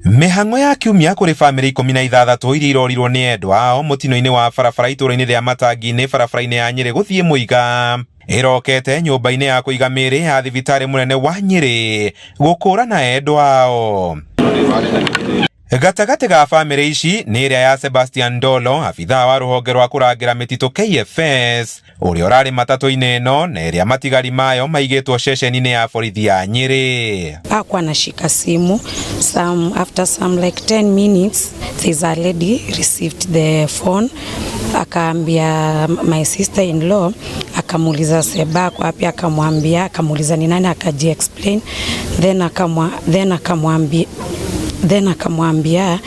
Mihang'o ya kiumia kuri family 16 iria irorirwo ni endwa ao mutino-ini wa barabara itũra-ini ria Matangi-ini barabara-ini ya Nyeri guthii Muiga irokete nyumba-ini ya kuiga mĩĩrĩ ya thibitari munene wa Nyeri gũkũrana endwa ao. Gatagati ga family ici ni iria ya Sebastian Ndolo, abithaa wa ruhonge rwa kurangira mititu KFS, uria urari matatu-ini ino na iria matigari mayo maigitwo ceceni-ini ya borithi ya Nyeri. Hakuwa anashika simu. After some like 10 minutes there's a lady received the phone, akaambia my sister-in-law, akamuuliza Seba kwa wapi, akamuuliza ni nani, akaji explain, then akamwambia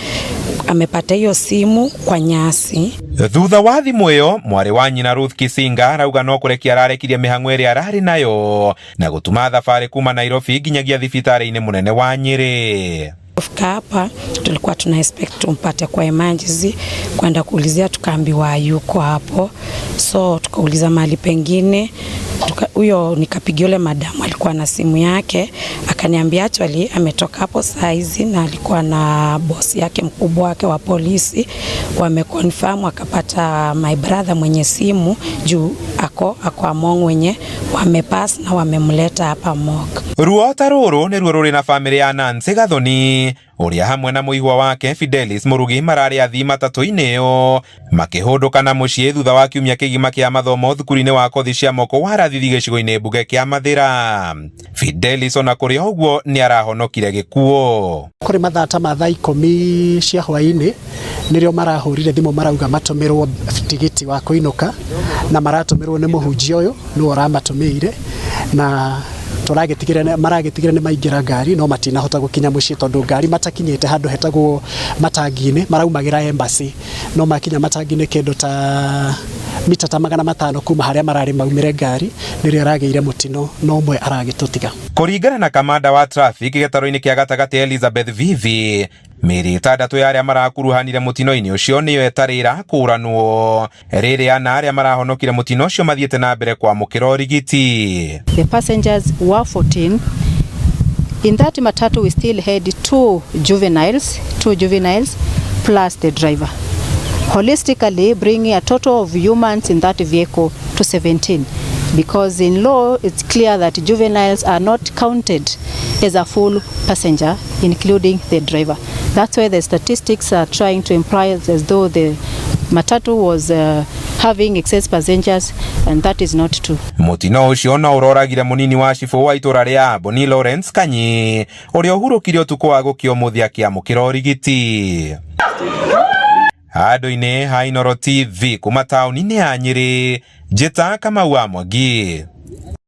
amepata hiyo simu kwa nyasi. Thutha wa thimu iyo mwari wa nyina Ruth Kisinga arauga no kurekia ararekirie mihang'o iria arari nayo na gutuma thabari kuma Nairobi nginyagia thibitari-ini munene wa Nyeri. Kufika hapa tulikuwa tuna expect tumpate kwa emergency, kwenda kuulizia tukaambiwa yuko hapo, so tukauliza mahali pengine. Huyo nikapigia yule madamu alikuwa na simu yake, akaniambia actually ametoka hapo saa hizi na alikuwa na boss yake mkubwa wake wa polisi, wameconfirm akapata my brother mwenye simu juu ako among wenye wamepass na wamemleta hapa morgue. Ruota ruru ni ruo ruri na family ya Nancy Gathoni uria hamwe na muihwa wake Fidelis Murugi marari athii matatu-ini iyo makihunduka na mucii thutha wa kiumia kigima kia mathomo thukuru-ini wa kothi cia moko wa Rathithi gicigo-ini mbuge kia Mathira. Fidelis ona kuri oguo ni arahonokire gikuo. Kuri mathata ma thaa 10 cia hwaini nirio marahurire thimu marauga matumirwo tigiti wa kuinuka na maratumirwo ni muhunjia uyu no aramatumire na maragitigire ni maingira ngari no matinahota gukinya mucii tondu ngari matakinyite handu hetagwo Matangi-ini, maraumagira embassy no makinya Matangi-ini kindu ta mita ta 500 kuma haria marari maumire ngari nirio arageire mutino no mwe aragitutiga. Kuringana na kamanda wa traffic gitaro-ini kia gatagati Elizabeth Vivi, mĩĩrĩ 6 ya aria marakuruhanire mutino-ini ucio niyo etari irakuranwo. Riri ana aria marahonokire mutino ucio mathiete na mbere kwamukira urigiti. The passengers were 14. In that matatu we still had two juveniles plus the driver, holistically bringing a total of humans in that vehicle to 17, because in law it's clear that juveniles are not counted as a full passenger, including the driver. That's why the statistics are trying to imply as though the matatu was having excess passengers, and that is not true. Mutino ucio no uroragire munini wa cifu wa itura ria Boni Lawrence Kanyi uria uhurukire utuku wa gukio muthi akiamukira urigiti. Handu-ini ha Inooro TV kuma tauni-ini ya Nyeri, njita Kamau wa Mwangi.